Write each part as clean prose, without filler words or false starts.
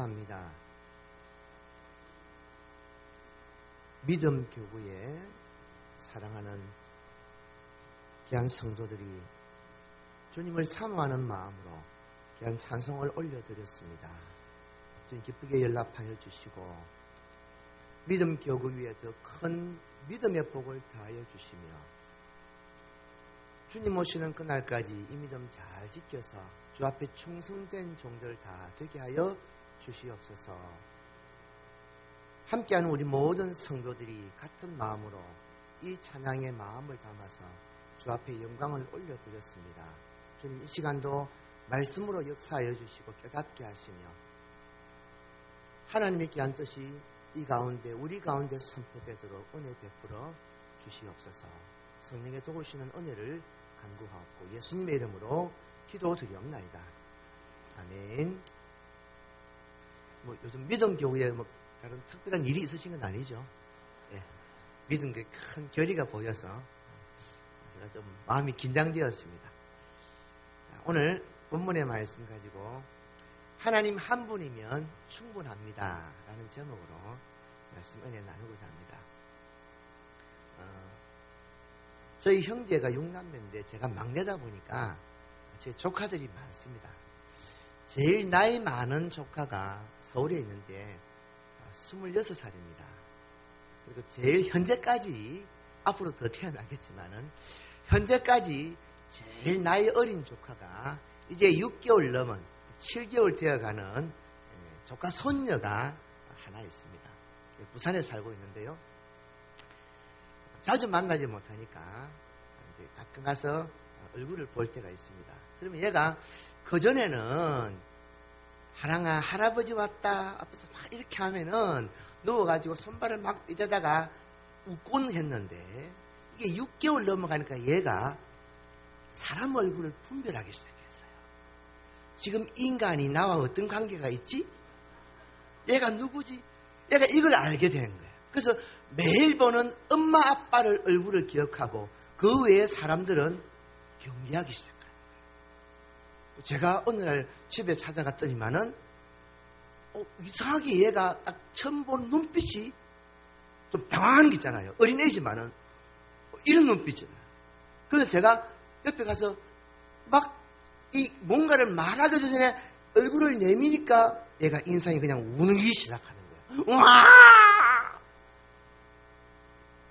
감사합니다. 믿음 교구에 사랑하는 귀한 성도들이 주님을 사모하는 마음으로 귀한 찬송을 올려드렸습니다. 주님 기쁘게 연락하여 주시고 믿음 교구 위에 더 큰 믿음의 복을 더하여 주시며 주님 오시는 그날까지 이 믿음 잘 지켜서 주 앞에 충성된 종들 다 되게 하여 주시옵소서. 함께하는 우리 모든 성도들이 같은 마음으로 이 찬양의 마음을 담아서 주 앞에 영광을 올려드렸습니다. 주님 이 시간도 말씀으로 역사하여 주시고 깨닫게 하시며 하나님의 귀한 뜻이 이 가운데 우리 가운데 선포되도록 은혜 베풀어 주시옵소서. 성령의 도우시는 은혜를 간구하옵고 예수님의 이름으로 기도드리옵나이다. 아멘. 요즘 믿음 교회에 다른 특별한 일이 있으신 건 아니죠. 예. 믿음의 큰 결의가 보여서 제가 좀 마음이 긴장되었습니다. 오늘 본문의 말씀 가지고 하나님 한 분이면 충분합니다 라는 제목으로 말씀 은혜 나누고자 합니다. 저희 형제가 6남매인데 제가 막내다 보니까 제 조카들이 많습니다. 제일 나이 많은 조카가 서울에 있는데 26살입니다. 그리고 제일 현재까지 앞으로 더 태어나겠지만은 현재까지 제일 나이 어린 조카가 이제 6개월 넘은 7개월 되어가는 조카 손녀가 하나 있습니다. 부산에 살고 있는데요. 자주 만나지 못하니까 가끔 가서 얼굴을 볼 때가 있습니다. 그러면 얘가 그전에는 하랑아 할아버지 왔다 앞에서 막 이렇게 하면은 누워가지고 손발을 막 삐대다가 웃곤 했는데 이게 6개월 넘어가니까 얘가 사람 얼굴을 분별하기 시작했어요. 지금 인간이 나와 어떤 관계가 있지? 얘가 누구지? 얘가 이걸 알게 된 거예요. 그래서 매일 보는 엄마 아빠를 얼굴을 기억하고 그 외에 사람들은 경계하기 시작해요. 제가 어느 날 집에 찾아갔더니만은 이상하게 얘가 딱 처음 본 눈빛이 좀 당황한 게 있잖아요. 어린애지만은 이런 눈빛이잖아요. 그래서 제가 옆에 가서 막 이 뭔가를 말하기 전에 얼굴을 내미니까 얘가 인상이 그냥 우는기 시작하는 거예요. 우와!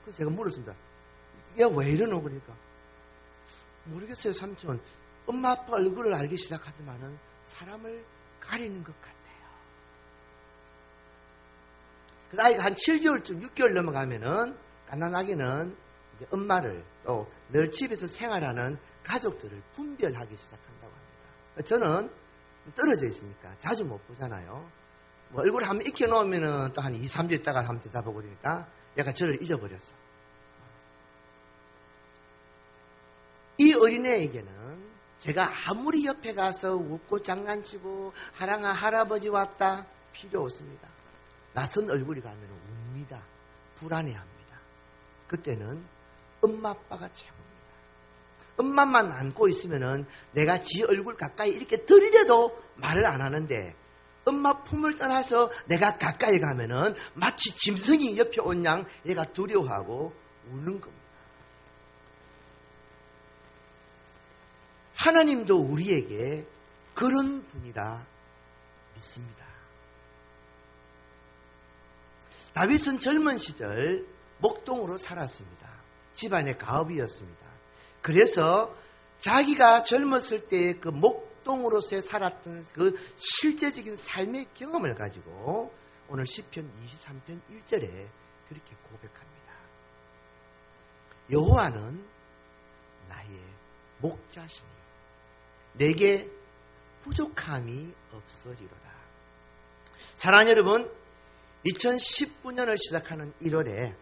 그래서 제가 물었습니다. 얘가 왜 이러노? 그러니까 모르겠어요, 삼촌. 엄마 아빠 얼굴을 알기 시작하지만은 사람을 가리는 것 같아요. 그래서 아이가 한 7개월쯤 6개월 넘어가면은 가난하게는 이제 엄마를 또 늘 집에서 생활하는 가족들을 분별하기 시작한다고 합니다. 저는 떨어져 있으니까 자주 못 보잖아요. 얼굴 한번 익혀놓으면은 또 한 2, 3주 있다가 한번 대답하고 그러니까 얘가 저를 잊어버렸어. 이 어린애에게는 제가 아무리 옆에 가서 웃고 장난치고 하랑아 할아버지 왔다 필요 없습니다. 낯선 얼굴이 가면 웁니다. 불안해합니다. 그때는 엄마 아빠가 최고입니다. 엄마만 안고 있으면은 내가 지 얼굴 가까이 이렇게 들이대도 말을 안 하는데 엄마 품을 떠나서 내가 가까이 가면은 마치 짐승이 옆에 온 양 얘가 두려워하고 우는 겁니다. 하나님도 우리에게 그런 분이라 믿습니다. 다윗은 젊은 시절 목동으로 살았습니다. 집안의 가업이었습니다. 그래서 자기가 젊었을 때의 그 목동으로서의 살았던 그 실제적인 삶의 경험을 가지고 오늘 시편 23편 1절에 그렇게 고백합니다. 여호와는 나의 목자시니 내게 부족함이 없으리로다. 사랑하는 여러분, 2019년을 시작하는 1월에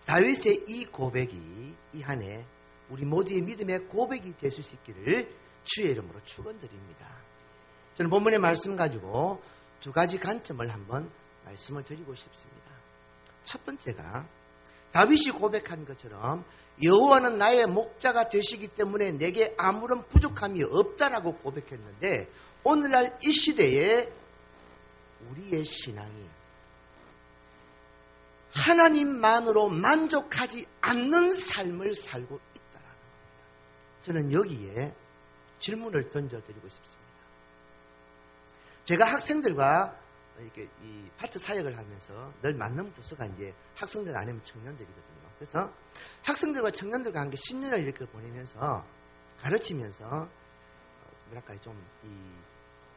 다윗의 이 고백이 이 한 해 우리 모두의 믿음의 고백이 될 수 있기를 주의 이름으로 축원드립니다. 저는 본문의 말씀 가지고 두 가지 관점을 한번 말씀을 드리고 싶습니다. 첫 번째가 다윗이 고백한 것처럼 여호와는 나의 목자가 되시기 때문에 내게 아무런 부족함이 없다라고 고백했는데 오늘날 이 시대에 우리의 신앙이 하나님만으로 만족하지 않는 삶을 살고 있다는 겁니다. 저는 여기에 질문을 던져드리고 싶습니다. 제가 학생들과 이렇게 이 파트 사역을 하면서 늘 맞는 부서가 이제 학생들 아니면 청년들이거든요. 그래서 학생들과 청년들과 함께 10년을 이렇게 보내면서 가르치면서 뭐랄까요, 좀 이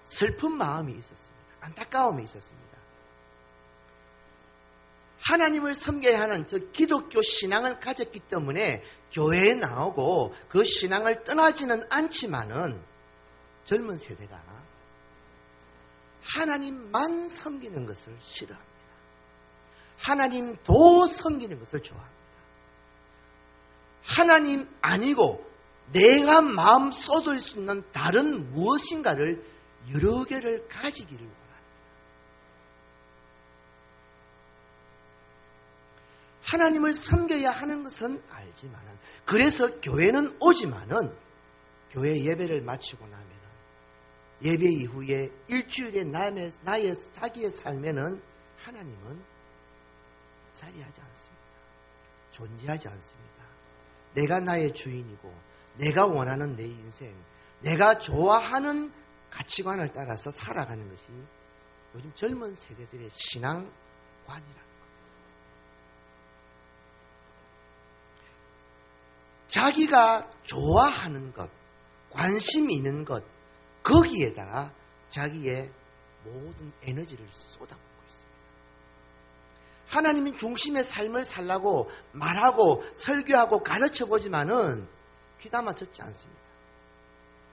슬픈 마음이 있었습니다. 안타까움이 있었습니다. 하나님을 섬겨야 하는 저 기독교 신앙을 가졌기 때문에 교회에 나오고 그 신앙을 떠나지는 않지만은 젊은 세대가 하나님만 섬기는 것을 싫어합니다. 하나님도 섬기는 것을 좋아합니다. 하나님 아니고 내가 마음 쏟을 수 있는 다른 무엇인가를 여러 개를 가지기를 원합니다. 하나님을 섬겨야 하는 것은 알지만은, 그래서 교회는 오지만은 교회 예배를 마치고 나면은 예배 이후에 일주일에 자기의 삶에는 하나님은 자리하지 않습니다. 존재하지 않습니다. 내가 나의 주인이고 내가 원하는 내 인생, 내가 좋아하는 가치관을 따라서 살아가는 것이 요즘 젊은 세대들의 신앙관이라는 겁니다. 자기가 좋아하는 것, 관심 있는 것, 거기에다 자기의 모든 에너지를 쏟아붓고 있습니다. 하나님은 중심의 삶을 살라고 말하고 설교하고 가르쳐보지만은 귀담아 듣지 않습니다.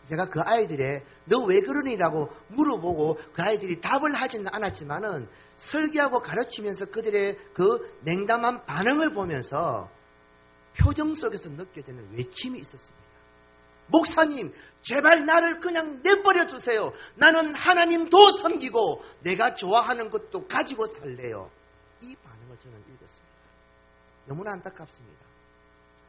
제가 그 아이들의 너 왜 그러니라고 물어보고 그 아이들이 답을 하지는 않았지만은 설교하고 가르치면서 그들의 그 냉담한 반응을 보면서 표정 속에서 느껴지는 외침이 있었습니다. 목사님, 제발 나를 그냥 내버려 두세요. 나는 하나님도 섬기고 내가 좋아하는 것도 가지고 살래요. 이 반응을 저는 읽었습니다. 너무나 안타깝습니다.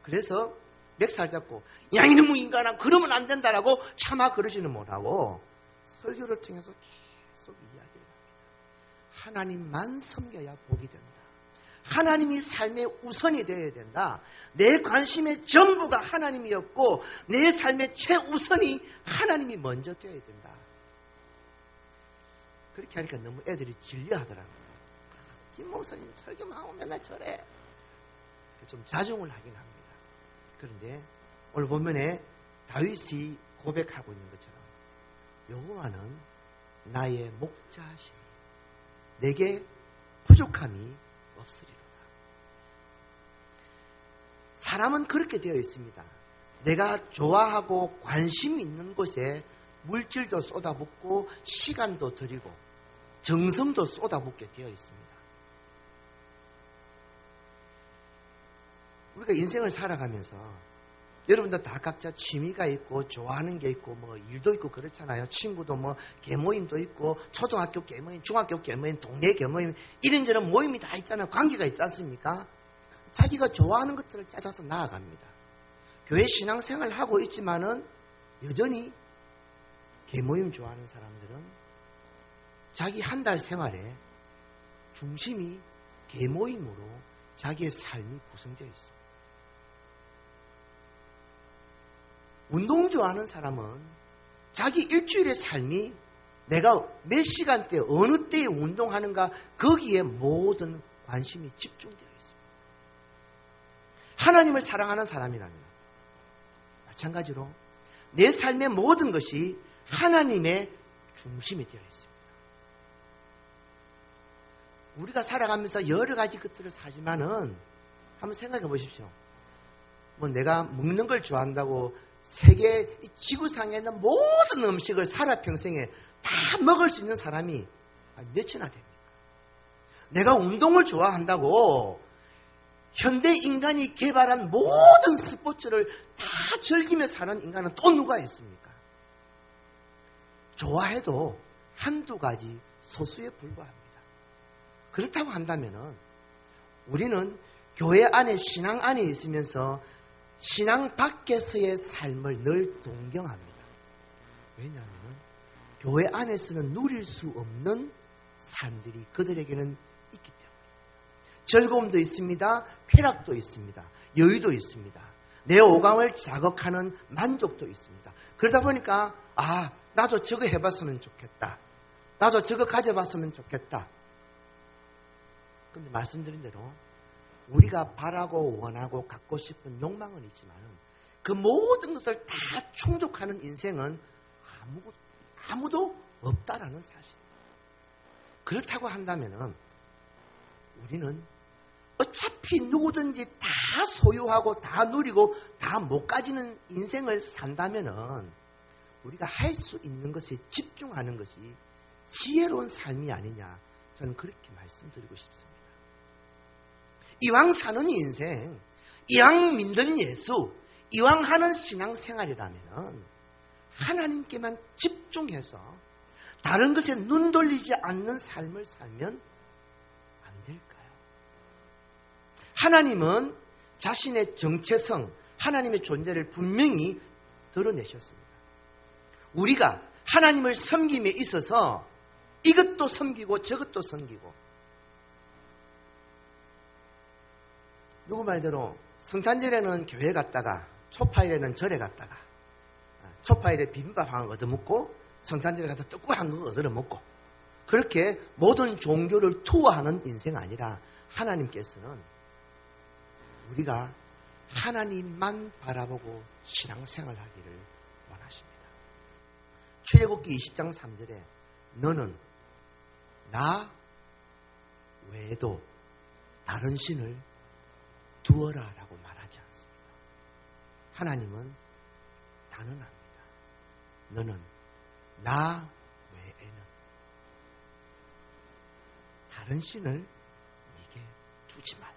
그래서 멱살 잡고 야 이놈의 인간아 그러면 안 된다라고 차마 그러지는 못하고 설교를 통해서 계속 이야기를 합니다. 하나님만 섬겨야 복이 된다. 하나님이 삶의 우선이 되어야 된다. 내 관심의 전부가 하나님이었고 내 삶의 최우선이 하나님이 먼저 되어야 된다. 그렇게 하니까 너무 애들이 질려하더라고요. 김 목사님 설교만 하고 맨날 저래. 좀 자중을 하긴 합니다. 그런데 오늘 본문에 다윗이 고백하고 있는 것처럼 여호와는 나의 목자시니 내게 부족함이 없으리로다. 사람은 그렇게 되어 있습니다. 내가 좋아하고 관심 있는 곳에 물질도 쏟아붓고 시간도 들이고 정성도 쏟아붓게 되어 있습니다. 우리가 인생을 살아가면서 여러분들 다 각자 취미가 있고 좋아하는 게 있고 뭐 일도 있고 그렇잖아요. 친구도 뭐 계모임도 있고 초등학교 계모임, 중학교 계모임, 동네 계모임 이런저런 모임이 다 있잖아요. 관계가 있지 않습니까? 자기가 좋아하는 것들을 찾아서 나아갑니다. 교회 신앙생활을 하고 있지만은 여전히 계모임 좋아하는 사람들은 자기 한 달 생활에 중심이 계모임으로 자기의 삶이 구성되어 있습니다. 운동 좋아하는 사람은 자기 일주일의 삶이 내가 몇 시간대 어느 때에 운동하는가 거기에 모든 관심이 집중되어 있습니다. 하나님을 사랑하는 사람이라면 마찬가지로 내 삶의 모든 것이 하나님의 중심이 되어 있습니다. 우리가 살아가면서 여러 가지 것들을 사지만은 한번 생각해 보십시오. 뭐 내가 먹는 걸 좋아한다고 세계 지구상에 있는 모든 음식을 살아평생에 다 먹을 수 있는 사람이 몇이나 됩니까? 내가 운동을 좋아한다고 현대 인간이 개발한 모든 스포츠를 다 즐기며 사는 인간은 또 누가 있습니까? 좋아해도 한두 가지 소수에 불과합니다. 그렇다고 한다면은 우리는 교회 안에 신앙 안에 있으면서 신앙 밖에서의 삶을 늘 동경합니다. 왜냐하면 교회 안에서는 누릴 수 없는 삶들이 그들에게는 있기 때문에 즐거움도 있습니다. 쾌락도 있습니다. 여유도 있습니다. 내 오감을 자극하는 만족도 있습니다. 그러다 보니까 나도 저거 해봤으면 좋겠다. 나도 저거 가져봤으면 좋겠다. 그런데 말씀드린 대로 우리가 바라고 원하고 갖고 싶은 욕망은 있지만 그 모든 것을 다 충족하는 인생은 아무도 없다라는 사실입니다. 그렇다고 한다면 우리는 어차피 누구든지 다 소유하고 다 누리고 다 못 가지는 인생을 산다면 우리가 할 수 있는 것에 집중하는 것이 지혜로운 삶이 아니냐, 저는 그렇게 말씀드리고 싶습니다. 이왕 사는 인생, 이왕 믿는 예수, 이왕 하는 신앙생활이라면 하나님께만 집중해서 다른 것에 눈 돌리지 않는 삶을 살면 안 될까요? 하나님은 자신의 정체성, 하나님의 존재를 분명히 드러내셨습니다. 우리가 하나님을 섬김에 있어서 이것도 섬기고 저것도 섬기고, 누구 말대로 성탄절에는 교회 갔다가 초파일에는 절에 갔다가 초파일에 비빔밥 한 거 얻어먹고 성탄절에 가서 떡국한 거 얻어먹고, 그렇게 모든 종교를 투어하는 인생 아니라 하나님께서는 우리가 하나님만 바라보고 신앙생활 하기를 원하십니다. 출애굽기 20장 3절에 너는 나 외에도 다른 신을 두어라 라고 말하지 않습니다. 하나님은 단언합니다. 너는 나 외에는 다른 신을 네게 두지 말라.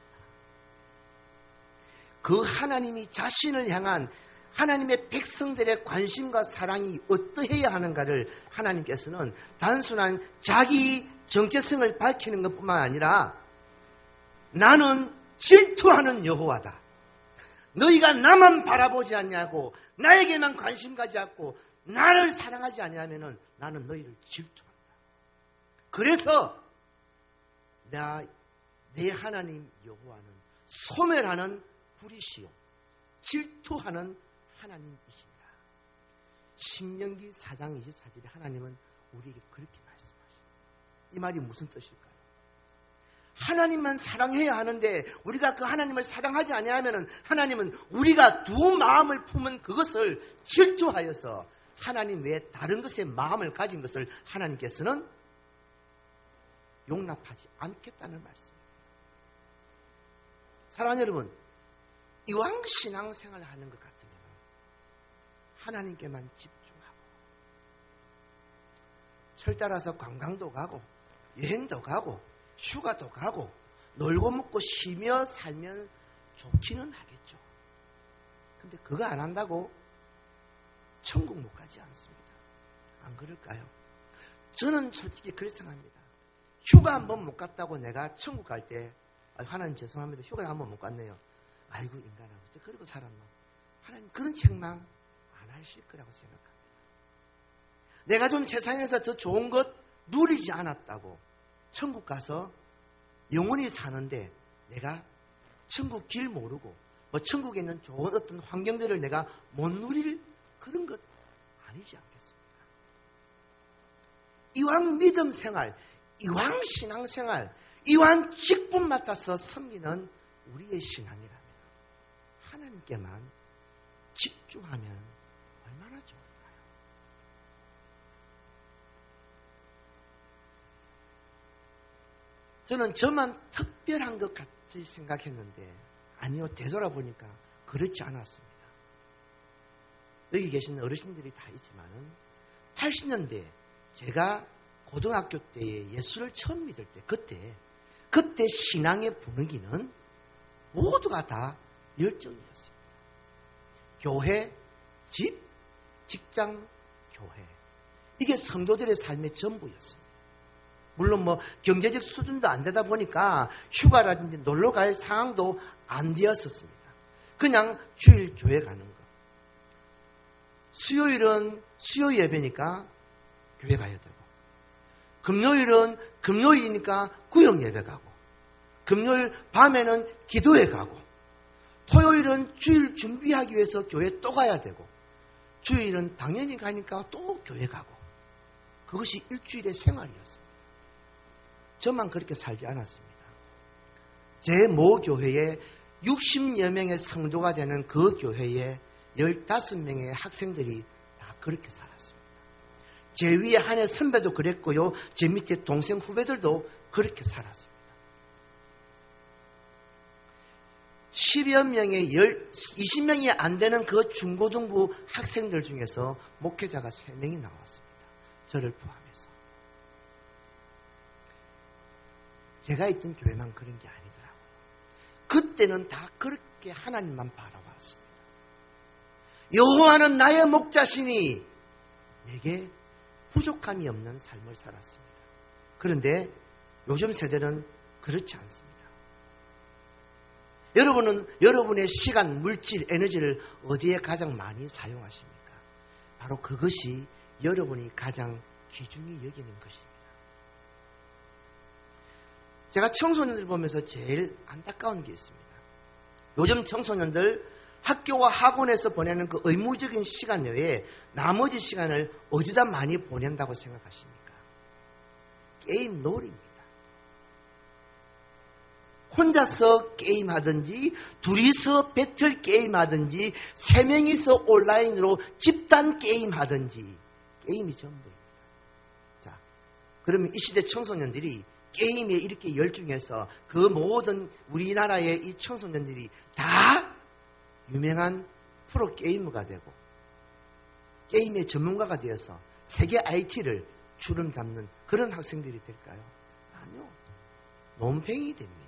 그 하나님이 자신을 향한 하나님의 백성들의 관심과 사랑이 어떠해야 하는가를 하나님께서는 단순한 자기 정체성을 밝히는 것뿐만 아니라 나는 질투하는 여호와다. 너희가 나만 바라보지 않냐고, 나에게만 관심 가지 않고 나를 사랑하지 않냐면 나는 너희를 질투한다. 그래서 내 하나님 여호와는 소멸하는 불이시요 질투하는 하나님이십니다. 신명기 4장 24절에 하나님은 우리에게 그렇게 말씀하십니다. 이 말이 무슨 뜻일까요? 하나님만 사랑해야 하는데 우리가 그 하나님을 사랑하지 아니하면 하나님은 우리가 두 마음을 품은 그것을 질투하여서 하나님 외에 다른 것에 마음을 가진 것을 하나님께서는 용납하지 않겠다는 말씀입니다. 사랑하는 여러분, 이왕 신앙생활을 하는 것 같으면 하나님께만 집중하고 철 따라서 관광도 가고 여행도 가고 휴가도 가고 놀고 먹고 쉬며 살면 좋기는 하겠죠. 근데 그거 안 한다고 천국 못 가지 않습니다. 안 그럴까요? 저는 솔직히 그렇게 생각합니다. 휴가 한 번 못 갔다고 내가 천국 갈 때 하나님 죄송합니다. 휴가 한 번 못 갔네요. 아이고 인간아 어째 그러고 살았노. 하나님 그런 책망 안 하실 거라고 생각합니다. 내가 좀 세상에서 저 좋은 것 누리지 않았다고 천국 가서 영원히 사는데 내가 천국 길 모르고 천국에 있는 좋은 어떤 환경들을 내가 못 누릴 그런 것 아니지 않겠습니까? 이왕 믿음 생활, 이왕 신앙 생활, 이왕 직분 맡아서 섬기는 우리의 신앙이라면 하나님께만 집중하면 얼마나 좋을까요? 저는 저만 특별한 것 같이 생각했는데 아니요, 되돌아보니까 그렇지 않았습니다. 여기 계신 어르신들이 다 있지만은 80년대 제가 고등학교 때에 예수를 처음 믿을 때 그때 신앙의 분위기는 모두가 다 열정이었습니다. 교회, 집, 직장, 교회. 이게 성도들의 삶의 전부였습니다. 물론 경제적 수준도 안 되다 보니까 휴가라든지 놀러 갈 상황도 안 되었었습니다. 그냥 주일 교회 가는 거. 수요일은 수요 예배니까 교회 가야 되고, 금요일은 금요일이니까 구역 예배 가고, 금요일 밤에는 기도회 가고, 토요일은 주일 준비하기 위해서 교회 또 가야 되고, 주일은 당연히 가니까 또 교회 가고, 그것이 일주일의 생활이었습니다. 저만 그렇게 살지 않았습니다. 제 모 교회에 60여 명의 성도가 되는 그 교회에 15명의 학생들이 다 그렇게 살았습니다. 제 위에 한 해 선배도 그랬고요. 제 밑에 동생 후배들도 그렇게 살았습니다. 10여 명의 20명이 안 되는 그 중고등부 학생들 중에서 목회자가 3명이 나왔습니다. 저를 포함해서. 제가 있던 교회만 그런 게 아니더라고요. 그때는 다 그렇게 하나님만 바라봤습니다. 여호와는 나의 목자시니 내게 부족함이 없는 삶을 살았습니다. 그런데 요즘 세대는 그렇지 않습니다. 여러분은 여러분의 시간, 물질, 에너지를 어디에 가장 많이 사용하십니까? 바로 그것이 여러분이 가장 귀중히 여기는 것입니다. 제가 청소년들 보면서 제일 안타까운 게 있습니다. 요즘 청소년들 학교와 학원에서 보내는 그 의무적인 시간 외에 나머지 시간을 어디다 많이 보낸다고 생각하십니까? 게임 놀이입니다. 혼자서 게임하든지 둘이서 배틀 게임하든지 3명이서 온라인으로 집단 게임하든지 게임이 전부입니다. 자, 그러면 이 시대 청소년들이 게임에 이렇게 열중해서 그 모든 우리나라의 이 청소년들이 다 유명한 프로게이머가 되고 게임의 전문가가 되어서 세계 IT를 주름 잡는 그런 학생들이 될까요? 아니요. 논팽이 됩니다.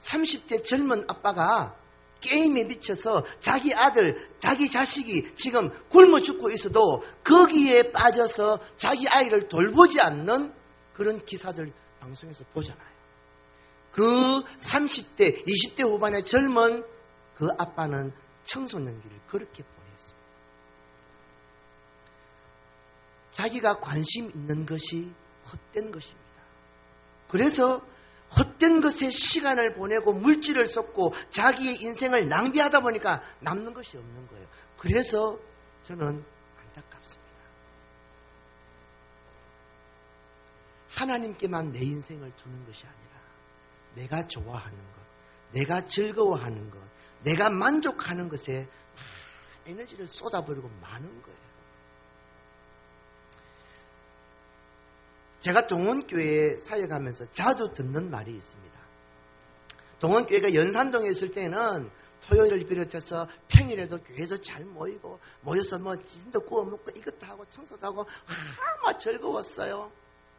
30대 젊은 아빠가 게임에 미쳐서 자기 아들, 자기 자식이 지금 굶어 죽고 있어도 거기에 빠져서 자기 아이를 돌보지 않는 그런 기사들 방송에서 보잖아요. 그 30대, 20대 후반의 젊은 그 아빠는 청소년기를 그렇게 보냈습니다. 자기가 관심 있는 것이 헛된 것입니다. 그래서 헛된 것에 시간을 보내고 물질을 쏟고 자기의 인생을 낭비하다 보니까 남는 것이 없는 거예요. 그래서 저는 안타깝습니다. 하나님께만 내 인생을 두는 것이 아니라 내가 좋아하는 것, 내가 즐거워하는 것, 내가 만족하는 것에 에너지를 쏟아버리고 마는 거예요. 제가 동원교회에 사역하면서 자주 듣는 말이 있습니다. 동원교회가 연산동에 있을 때는 토요일을 비롯해서 평일에도 교회에서 잘 모여서 진도 구워 먹고 이것도 하고 청소도 하고 막 즐거웠어요.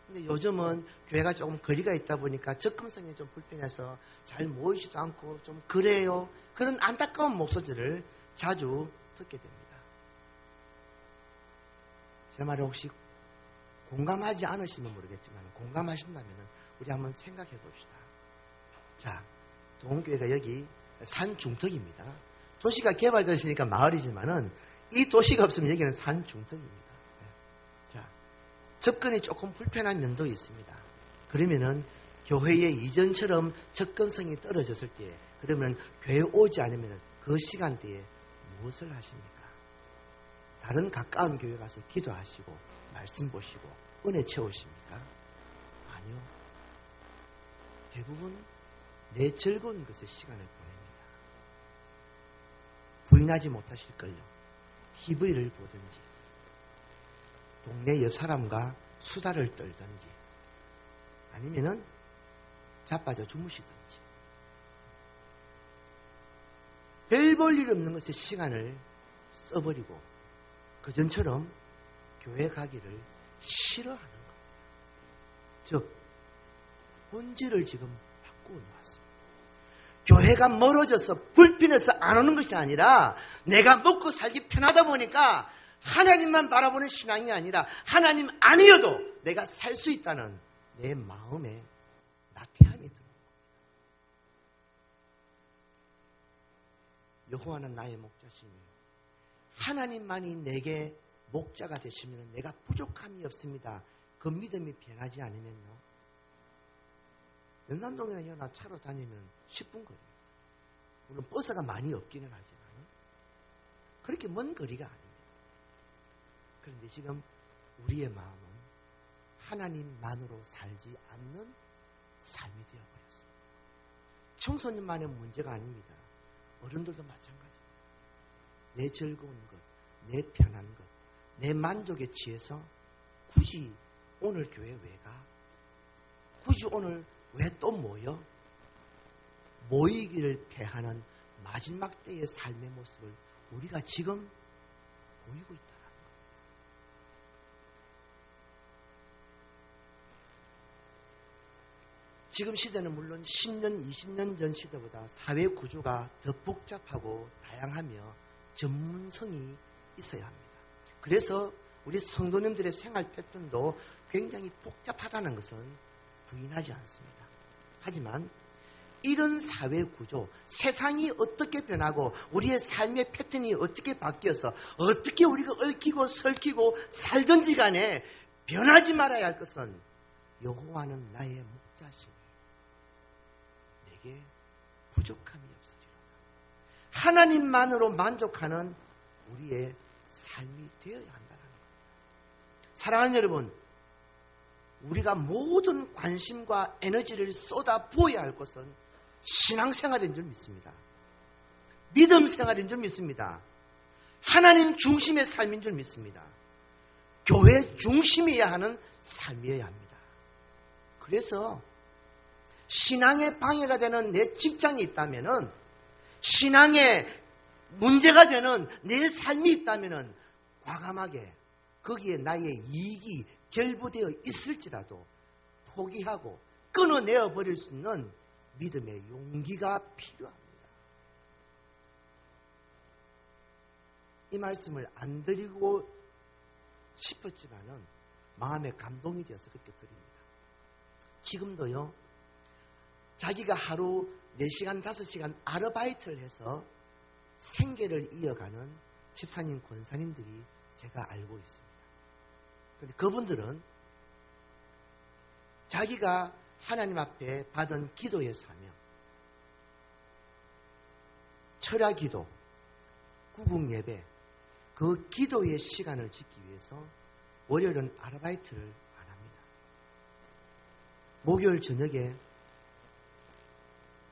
근데 요즘은 교회가 조금 거리가 있다 보니까 접근성이 좀 불편해서 잘 모이지도 않고 좀 그래요. 그런 안타까운 목소리를 자주 듣게 됩니다. 제 말에 혹시 공감하지 않으시면 모르겠지만 공감하신다면 우리 한번 생각해 봅시다. 자, 동원교회가 여기 산 중턱입니다. 도시가 개발되시니까 마을이지만은 이 도시가 없으면 여기는 산 중턱입니다. 자, 접근이 조금 불편한 면도 있습니다. 그러면은 교회의 이전처럼 접근성이 떨어졌을 때 그러면 교회 오지 않으면 그 시간대에 무엇을 하십니까? 다른 가까운 교회 가서 기도하시고 말씀 보시고 은혜 채우십니까? 아니요. 대부분 내 즐거운 것에 시간을 보냅니다. 부인하지 못하실걸요. TV를 보든지 동네 옆 사람과 수다를 떨든지 아니면은 자빠져 주무시든지 별 볼 일 없는 것에 시간을 써버리고 그전처럼 교회 가기를 싫어하는 겁니다. 즉 본질을 지금 바꾸어 놓았습니다. 교회가 멀어져서 불편해서 안 오는 것이 아니라 내가 먹고 살기 편하다 보니까 하나님만 바라보는 신앙이 아니라 하나님 아니어도 내가 살 수 있다는 내 마음에 나태함이 드는 겁니다. 여호와는 나의 목자시니 하나님만이 내게 목자가 되시면 내가 부족함이 없습니다. 그 믿음이 변하지 않으면요. 연산동이나 나 차로 다니면 10분 거리입니다. 물론 버스가 많이 없기는 하지만 그렇게 먼 거리가 아닙니다. 그런데 지금 우리의 마음은 하나님만으로 살지 않는 삶이 되어버렸습니다. 청소년만의 문제가 아닙니다. 어른들도 마찬가지입니다. 내 즐거운 것, 내 편한 것, 내 만족에 취해서 굳이 오늘 교회 왜 가? 굳이 오늘 왜 또 모여? 모이기를 패하는 마지막 때의 삶의 모습을 우리가 지금 보이고 있다는 거예요. 지금 시대는 물론 10년, 20년 전 시대보다 사회 구조가 더 복잡하고 다양하며 전문성이 있어야 합니다. 그래서 우리 성도님들의 생활 패턴도 굉장히 복잡하다는 것은 부인하지 않습니다. 하지만 이런 사회 구조, 세상이 어떻게 변하고 우리의 삶의 패턴이 어떻게 바뀌어서 어떻게 우리가 얽히고 설키고 살든지 간에 변하지 말아야 할 것은 여호와는 나의 목자시니 내게 부족함이 없으리로다. 하나님만으로 만족하는 우리의 삶이 되어야 한다는 겁니다. 사랑하는 여러분, 우리가 모든 관심과 에너지를 쏟아 부어야 할 것은 신앙생활인 줄 믿습니다. 믿음 생활인 줄 믿습니다. 하나님 중심의 삶인 줄 믿습니다. 교회 중심이어야 하는 삶이어야 합니다. 그래서 신앙에 방해가 되는 내 직장이 있다면은, 신앙에 문제가 되는 내 삶이 있다면은 과감하게 거기에 나의 이익이 결부되어 있을지라도 포기하고 끊어내어 버릴 수 있는 믿음의 용기가 필요합니다. 이 말씀을 안 드리고 싶었지만은 마음에 감동이 되어서 그렇게 드립니다. 지금도요, 자기가 하루 4시간, 5시간 아르바이트를 해서 생계를 이어가는 집사님, 권사님들이 제가 알고 있습니다. 그런데 그분들은 자기가 하나님 앞에 받은 기도의 사명, 철야 기도, 구국 예배, 그 기도의 시간을 짓기 위해서 월요일은 아르바이트를 안 합니다. 목요일 저녁에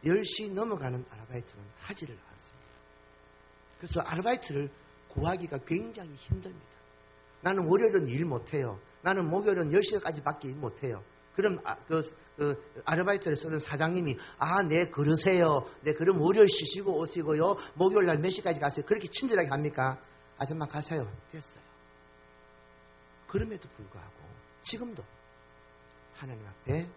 10시 넘어가는 아르바이트는 하지를 않습니다. 그래서 아르바이트를 구하기가 굉장히 힘듭니다. 나는 월요일은 일 못해요. 나는 목요일은 10시까지밖에 일 못해요. 그럼 아르바이트를 쓰는 사장님이 네 그러세요. 네 그럼 월요일 쉬시고 오시고요. 목요일 날 몇 시까지 가세요. 그렇게 친절하게 합니까? 아줌마 가세요. 됐어요. 그럼에도 불구하고 지금도 하나님 앞에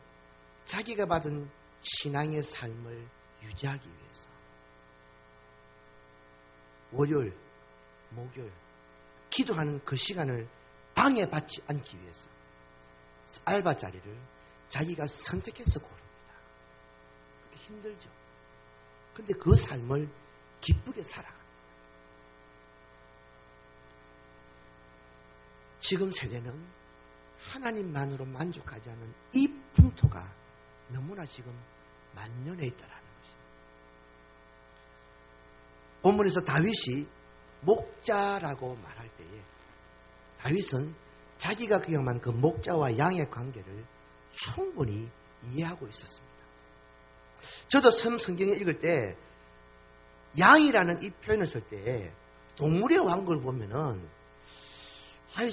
자기가 받은 신앙의 삶을 유지하기 위해서 월요일, 목요일 기도하는 그 시간을 방해받지 않기 위해서 알바 자리를 자기가 선택해서 고릅니다. 그렇게 힘들죠. 그런데 그 삶을 기쁘게 살아갑니다. 지금 세대는 하나님만으로 만족하지 않는 이 풍토가 너무나 지금 만연해 있다라는 것입니다. 본문에서 다윗이 목자라고 말할 때에 다윗은 자기가 경험한 그 목자와 양의 관계를 충분히 이해하고 있었습니다. 저도 처음 성경을 읽을 때 양이라는 이 표현을 쓸 때 동물의 왕국을 보면은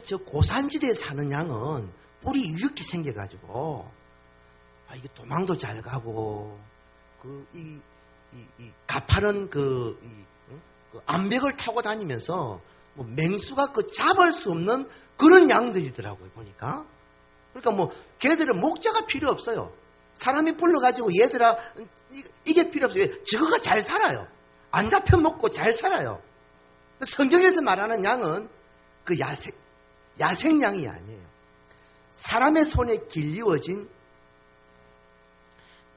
저 고산지대에 사는 양은 뿔이 이렇게 생겨가지고 이게 도망도 잘 가고 이 가파른 그 암벽을 타고 다니면서 뭐 맹수가 잡을 수 없는 그런 양들이더라고요, 보니까. 그러니까 걔들은 목자가 필요 없어요. 사람이 불러가지고 얘들아, 이게 필요 없어요. 저거가 잘 살아요. 안 잡혀 먹고 잘 살아요. 성경에서 말하는 양은 그 야생양이 아니에요. 사람의 손에 길리워진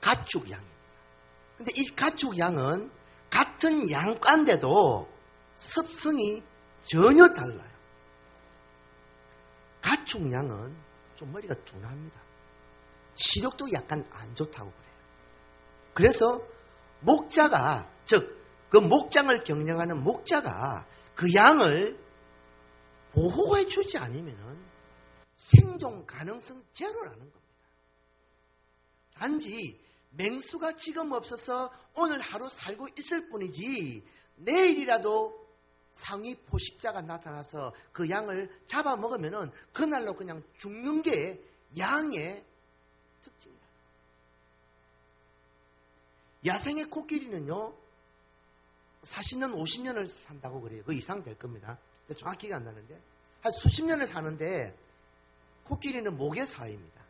가축양입니다. 근데 이 가축양은 같은 양과인데도 습성이 전혀 달라요. 가축량은 좀 머리가 둔합니다. 시력도 약간 안 좋다고 그래요. 그래서 목자가, 즉 그 목장을 경영하는 목자가 그 양을 보호해 주지 않으면 생존 가능성 제로라는 겁니다. 단지 맹수가 지금 없어서 오늘 하루 살고 있을 뿐이지 내일이라도 상위 포식자가 나타나서 그 양을 잡아먹으면 그날로 그냥 죽는 게 양의 특징이다. 야생의 코끼리는요, 40년, 50년을 산다고 그래요. 그 이상 될 겁니다. 정확히가 안 나는데 한 수십 년을 사는데 코끼리는 모계사입니다.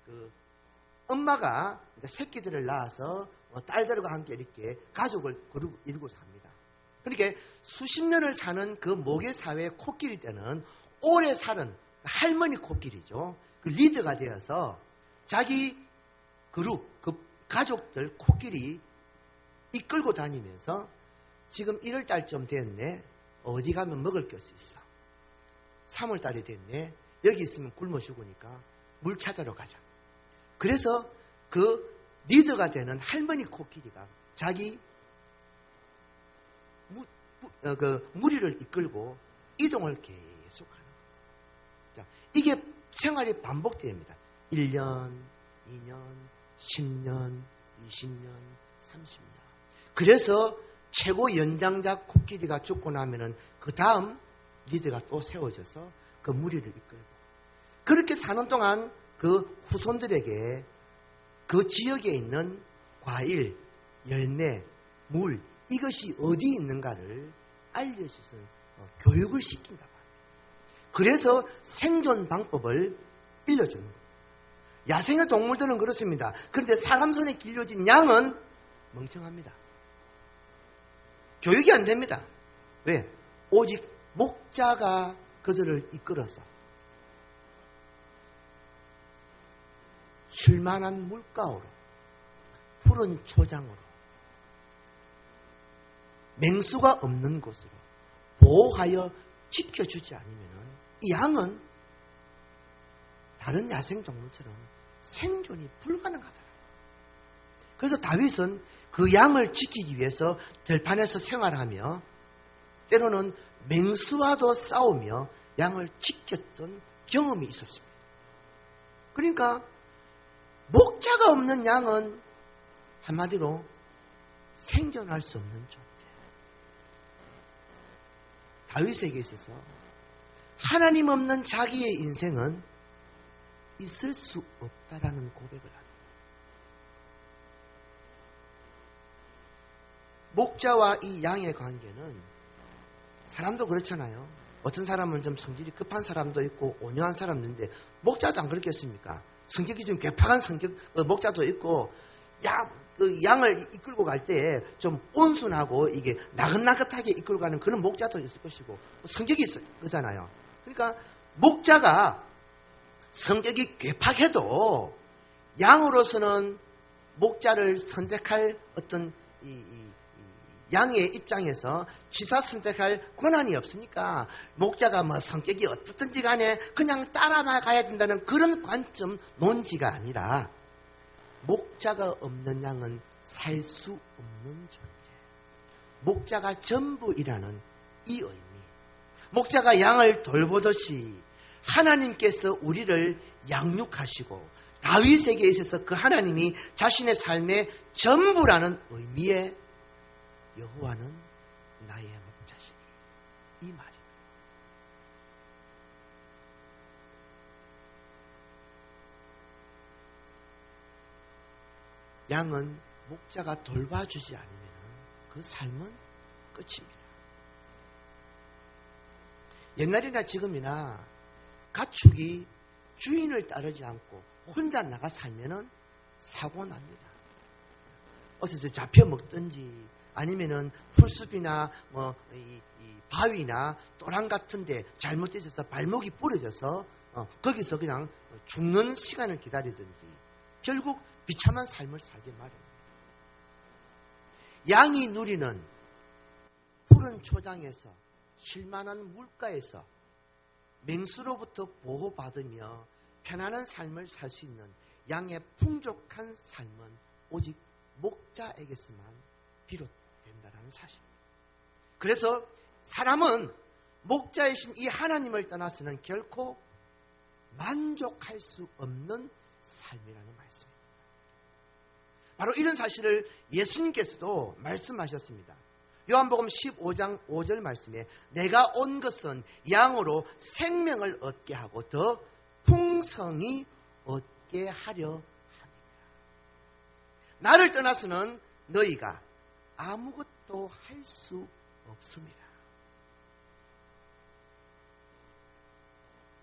그 엄마가 새끼들을 낳아서 딸들과 함께 이렇게 가족을 이루고 삽니다. 그러니까 수십 년을 사는 그 모계사회의 코끼리 때는 오래 사는 할머니 코끼리죠. 그 리더가 되어서 자기 그룹, 그 가족들 코끼리 이끌고 다니면서 지금 1월달쯤 됐네. 어디 가면 먹을 것이 있어. 3월달이 됐네. 여기 있으면 굶어 죽으니까 물 찾으러 가자. 그래서 그 리더가 되는 할머니 코끼리가 자기 무리를 이끌고 이동을 계속하는 거예요. 이게 생활이 반복됩니다. 1년, 2년, 10년, 20년, 30년. 그래서 최고 연장자 코끼리가 죽고 나면은 그 다음 리더가 또 세워져서 그 무리를 이끌고 그렇게 사는 동안 그 후손들에게 그 지역에 있는 과일, 열매, 물 이것이 어디 있는가를 알려주는 교육을 시킨다 말이에요. 그래서 생존 방법을 일러주는 거예요. 야생의 동물들은 그렇습니다. 그런데 사람 손에 길려진 양은 멍청합니다. 교육이 안 됩니다. 왜? 오직 목자가 그들을 이끌어서 쉴만한 물가로 푸른 초장으로 맹수가 없는 곳으로 보호하여 지켜주지 않으면 이 양은 다른 야생동물처럼 생존이 불가능하더라. 그래서 다윗은 그 양을 지키기 위해서 들판에서 생활하며 때로는 맹수와도 싸우며 양을 지켰던 경험이 있었습니다. 그러니까 목자가 없는 양은 한마디로 생존할 수 없는 존재. 다윗에게 있어서 하나님 없는 자기의 인생은 있을 수 없다라는 고백을 합니다. 목자와 이 양의 관계는 사람도 그렇잖아요. 어떤 사람은 좀 성질이 급한 사람도 있고 온유한 사람도 있는데 목자도 안 그렇겠습니까? 성격이 좀 괴팍한 성격 목자도 있고 양을 이끌고 갈 때 좀 온순하고 이게 나긋나긋하게 이끌고 가는 그런 목자도 있을 것이고 성격이 있을 거잖아요. 그러니까 목자가 성격이 괴팍해도 양으로서는 목자를 선택할 어떤 양의 입장에서 취사 선택할 권한이 없으니까 목자가 뭐 성격이 어떻든지 간에 그냥 따라만 가야 된다는 그런 관점 논지가 아니라 목자가 없는 양은 살 수 없는 존재. 목자가 전부이라는 이 의미. 목자가 양을 돌보듯이 하나님께서 우리를 양육하시고 다윗에게 있어서 그 하나님이 자신의 삶의 전부라는 의미의 여호와는 나의 목자시니 이 말입니다. 양은 목자가 돌봐주지 않으면 그 삶은 끝입니다. 옛날이나 지금이나 가축이 주인을 따르지 않고 혼자 나가 살면은 사고 납니다. 어디서 잡혀 먹든지 아니면은 풀숲이나 이 바위나 또랑 같은데 잘못 있어서 발목이 부러져서 거기서 그냥 죽는 시간을 기다리든지 결국 비참한 삶을 살게 마련입니다. 양이 누리는 푸른 초장에서 쉴만한 물가에서 맹수로부터 보호받으며 편안한 삶을 살 수 있는 양의 풍족한 삶은 오직 목자에게서만 비롯된다는 사실입니다. 그래서 사람은 목자이신 이 하나님을 떠나서는 결코 만족할 수 없는 삶이라는 말씀입니다. 바로 이런 사실을 예수님께서도 말씀하셨습니다. 요한복음 15장 5절 말씀에 내가 온 것은 양으로 생명을 얻게 하고 더 풍성히 얻게 하려 합니다. 나를 떠나서는 너희가 아무것도 할 수 없습니다.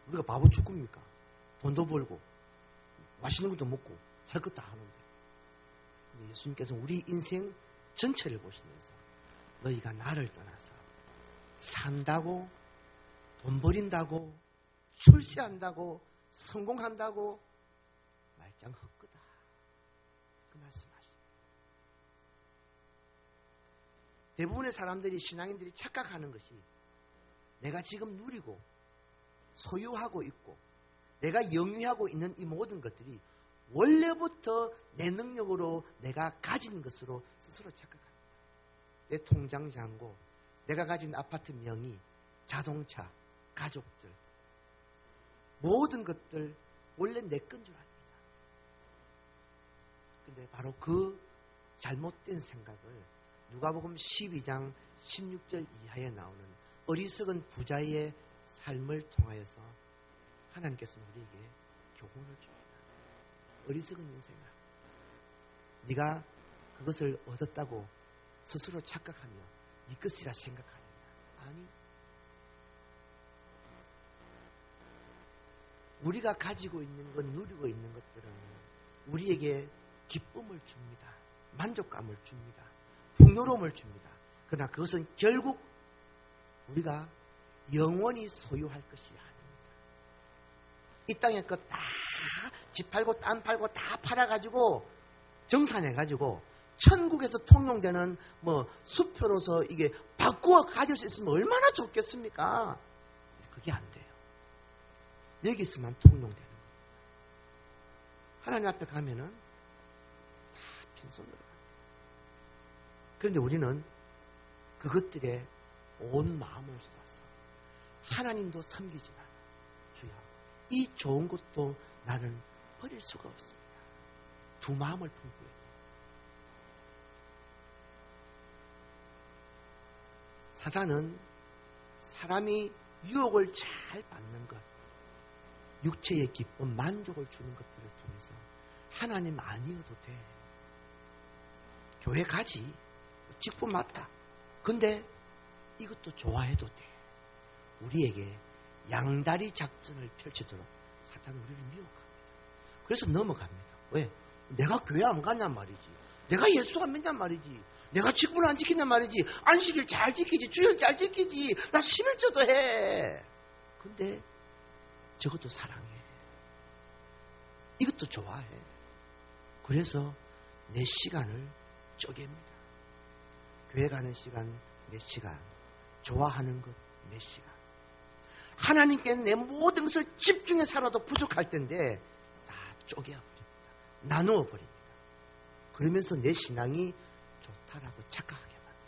우리가 바보 축구입니까? 돈도 벌고 맛있는 것도 먹고 할 것도 하는데, 근데 예수님께서 우리 인생 전체를 보시면서 너희가 나를 떠나서 산다고, 돈 버린다고, 출세한다고, 성공한다고 말짱 헛거다, 그 말씀하십니다. 대부분의 사람들이, 신앙인들이 착각하는 것이 내가 지금 누리고 소유하고 있고 내가 영위하고 있는 이 모든 것들이 원래부터 내 능력으로 내가 가진 것으로 스스로 착각합니다. 내 통장 잔고, 내가 가진 아파트 명의, 자동차, 가족들, 모든 것들 원래 내 건 줄 압니다. 근데 바로 그 잘못된 생각을 누가복음 12장 16절 이하에 나오는 어리석은 부자의 삶을 통하여서 하나님께서는 우리에게 교훈을 줍니다. 어리석은 인생아, 네가 그것을 얻었다고 스스로 착각하며 네 것이라 생각하느냐? 아니, 우리가 가지고 있는 것, 누리고 있는 것들은 우리에게 기쁨을 줍니다. 만족감을 줍니다. 풍요로움을 줍니다. 그러나 그것은 결국 우리가 영원히 소유할 것이 아닙니다. 이 땅의 것 다 집 팔고 땅 팔고 다 팔아가지고 정산해가지고 천국에서 통용되는 수표로서 이게 바꾸어 가질 수 있으면 얼마나 좋겠습니까? 그게 안 돼요. 여기서만 통용되는 거예요. 하나님 앞에 가면은 다 빈손으로 갑니다. 그런데 우리는 그것들에 온 마음을 쏟았어. 하나님도 섬기지만 주여, 이 좋은 것도 나는 버릴 수가 없습니다. 두 마음을 품고 있는. 사단은 사람이 유혹을 잘 받는 것, 육체의 기쁨, 만족을 주는 것들을 통해서 하나님 아니어도 돼, 교회 가지, 직분 맞다, 근데 이것도 좋아해도 돼, 우리에게 양다리 작전을 펼치도록 사탄은 우리를 미혹합니다. 그래서 넘어갑니다. 왜? 내가 교회 안 갔냔 말이지, 내가 예수 안 믿냔 말이지, 내가 직분을 안 지키냔 말이지, 안식일 잘 지키지, 주일 잘 지키지, 나 11조도 해. 근데 저것도 사랑해, 이것도 좋아해. 그래서 내 시간을 쪼갭니다. 교회 가는 시간 몇 시간, 좋아하는 것 몇 시간. 하나님께 내 모든 것을 집중해 살아도 부족할 텐데 다 쪼개어버립니다. 나누어 버립니다. 그러면서 내 신앙이 좋다라고 착각하게 만듭니다.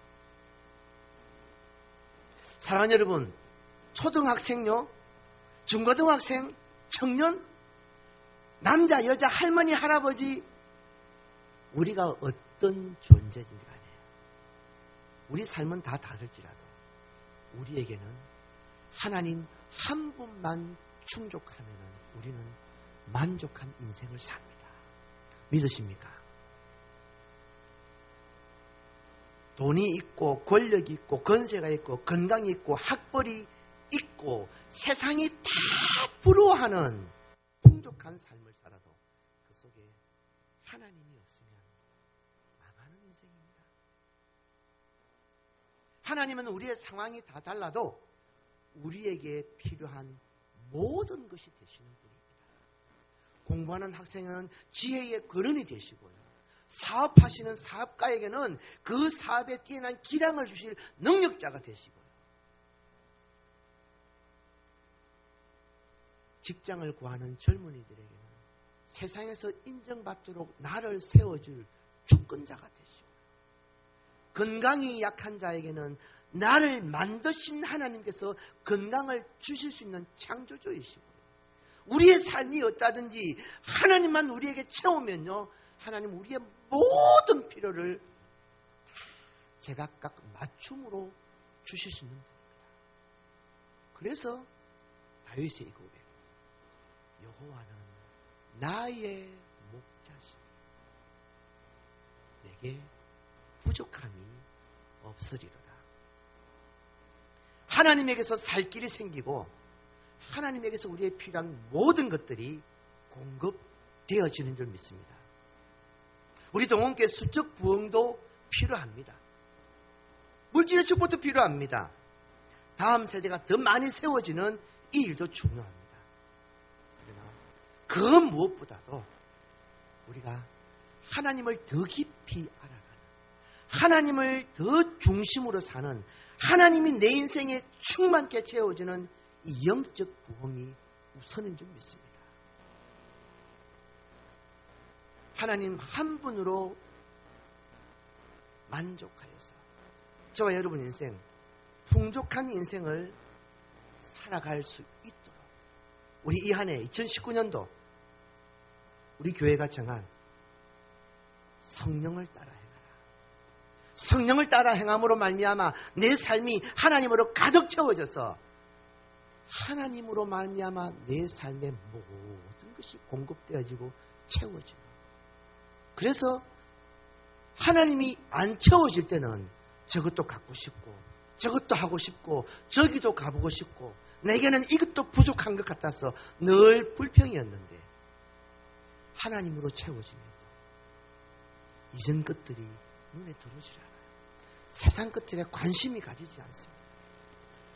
사랑하는 여러분, 초등학생요, 중고등학생, 청년, 남자, 여자, 할머니, 할아버지, 우리가 어떤 존재인지 간에 우리 삶은 다 다를지라도 우리에게는 하나님 한 분만 충족하면 우리는 만족한 인생을 삽니다. 믿으십니까? 돈이 있고 권력이 있고 건세가 있고 건강이 있고 학벌이 있고 세상이 다 부러워하는 풍족한 삶을 살아도 그 속에 하나님이 없으면 망하는 인생입니다. 하나님은 우리의 상황이 다 달라도 우리에게 필요한 모든 것이 되시는 분입니다. 공부하는 학생은 지혜의 근원이 되시고요, 사업하시는 사업가에게는 그 사업에 뛰어난 기량을 주실 능력자가 되시고요, 직장을 구하는 젊은이들에게는 세상에서 인정받도록 나를 세워줄 주권자가 되시고, 건강이 약한 자에게는 나를 만드신 하나님께서 건강을 주실 수 있는 창조주이시고, 우리의 삶이 어떠하든지 하나님만 우리에게 채우면요, 하나님 우리의 모든 필요를 제각각 맞춤으로 주실 수 있는 분입니다. 그래서 다윗의 이 고백, 여호와는 나의 목자시니 내게 부족함이 없으리로다. 하나님에게서 살 길이 생기고 하나님에게서 우리의 필요한 모든 것들이 공급되어지는 줄 믿습니다. 우리 동원교회 수적 부흥도 필요합니다. 물질의 축복도 필요합니다. 다음 세대가 더 많이 세워지는 이 일도 중요합니다. 그러나 그 무엇보다도 우리가 하나님을 더 깊이 알아가는, 하나님을 더 중심으로 사는, 하나님이 내 인생에 충만케 채워지는 이 영적 부흥이 우선인 줄 믿습니다. 하나님 한 분으로 만족하여서 저와 여러분 인생, 풍족한 인생을 살아갈 수 있도록 우리 이 한 해 2019년도 우리 교회가 정한 성령을 따라 행하라. 성령을 따라 행함으로 말미암아 내 삶이 하나님으로 가득 채워져서 하나님으로 말미암아 내 삶의 모든 것이 공급되어지고 채워지고, 그래서 하나님이 안 채워질 때는 저것도 갖고 싶고 저것도 하고 싶고 저기도 가보고 싶고 내게는 이것도 부족한 것 같아서 늘 불평이었는데, 하나님으로 채워지면 이전 것들이 눈에 들어오질 않아요. 세상 것들에 관심이 가지지 않습니다.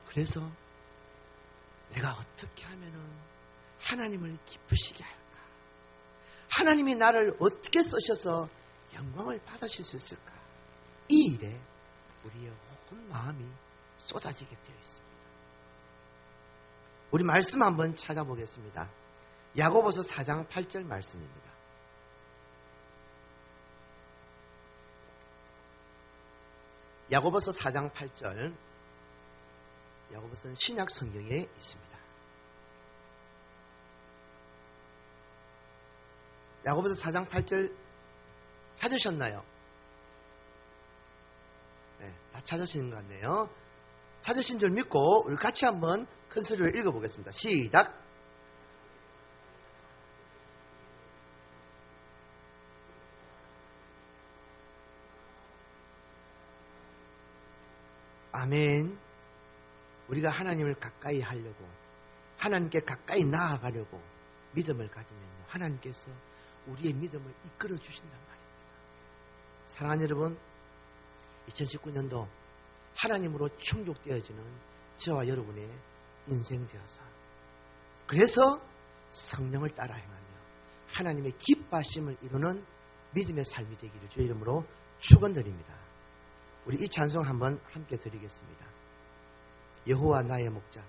그래서 내가 어떻게 하면은 하나님을 기쁘시게 할까? 하나님이 나를 어떻게 쓰셔서 영광을 받으실 수 있을까? 이 일에 우리의 온 마음이 쏟아지게 되어 있습니다. 우리 말씀 한번 찾아보겠습니다. 야고보서 4장 8절 말씀입니다. 야고보서 4장 8절, 야고보서는 신약 성경에 있습니다. 야고보서 4장 8절 찾으셨나요? 네, 다 찾으시는 것 같네요. 찾으신 줄 믿고 우리 같이 한번 큰 소리로 읽어보겠습니다. 시작! 아멘. 우리가 하나님을 가까이 하려고, 하나님께 가까이 나아가려고 믿음을 가지면요, 하나님께서 우리의 믿음을 이끌어 주신단 말입니다. 사랑하는 여러분, 2019년도 하나님으로 충족되어지는 저와 여러분의 인생 되어서, 그래서 성령을 따라 행하며 하나님의 기뻐하심을 이루는 믿음의 삶이 되기를 주의 이름으로 축원드립니다. 우리 이 찬송 한번 함께 드리겠습니다. 여호와 나의 목자.